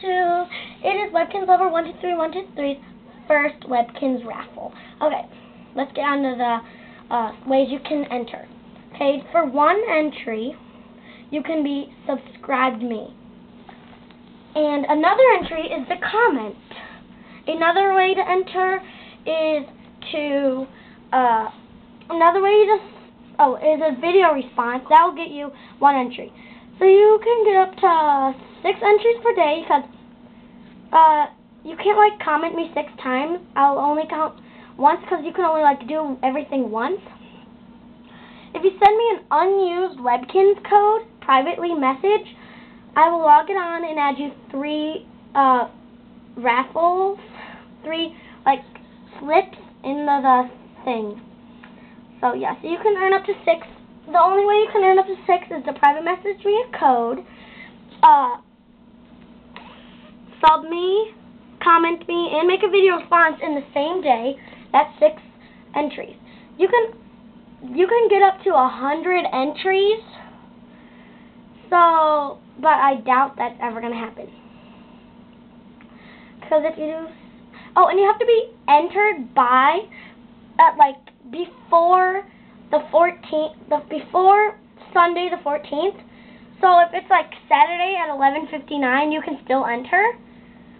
to, it is Webkinz Lover 123123's first Webkinz raffle. Okay, let's get on to the ways you can enter. Okay, for one entry, you can be subscribed me. And another entry is the comment. Another way to enter is to, is a video response. That will get you one entry. So you can get up to 6 entries per day because you can't comment me 6 times. I'll only count once because you can only do everything once. If you send me an unused Webkinz code, privately message, I will log it on and add you 3 raffles, 3 slips in the thing. So yeah, so you can earn up to 6. The only way you can earn up to 6 is to private message me a code, sub me, comment me, and make a video response in the same day. That's 6 entries. You can get up to 100 entries. So, but I doubt that's ever gonna happen. Because if you do, and you have to be entered by before the 14th, before Sunday the 14th. So if it's Saturday at 11:59, you can still enter.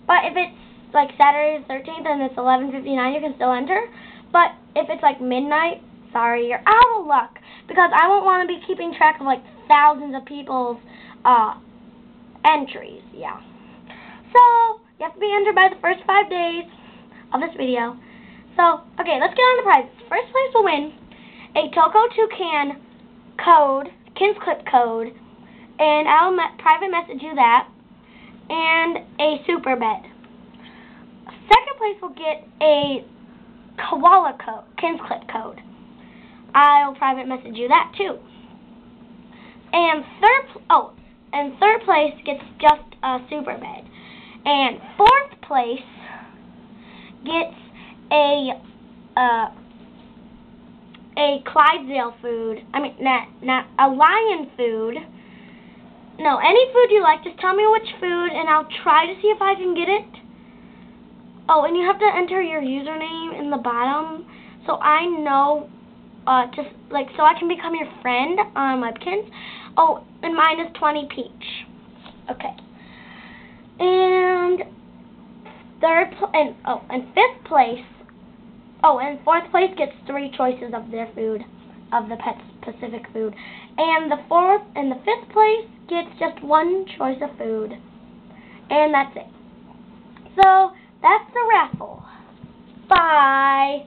But if it's Saturday the 13th and it's 11:59, you can still enter. But if it's midnight, sorry, you're out of luck, because I won't want to be keeping track of thousands of people's entries. Yeah. So you have to be entered by the first 5 days of this video. So okay, let's get on the prizes. First place will win a Toco Toucan code, Kinz Clip code, and I'll private message you that, and a super bed. Second place will get a koala code, Kinz Clip code. I'll private message you that too. And third place gets just a super bed. And fourth place gets a Clydesdale food. I mean, not a lion food. No, any food you like, just tell me which food, and I'll try to see if I can get it. Oh, and you have to enter your username in the bottom, so I know, so I can become your friend on Webkinz. Oh, and mine is 20 Peach. Okay. And fifth place. Oh, and fourth place gets 3 choices of their food, of the Pet Pacific food. And the fourth and the fifth place gets just 1 choice of food. And that's it. So, that's the raffle. Bye.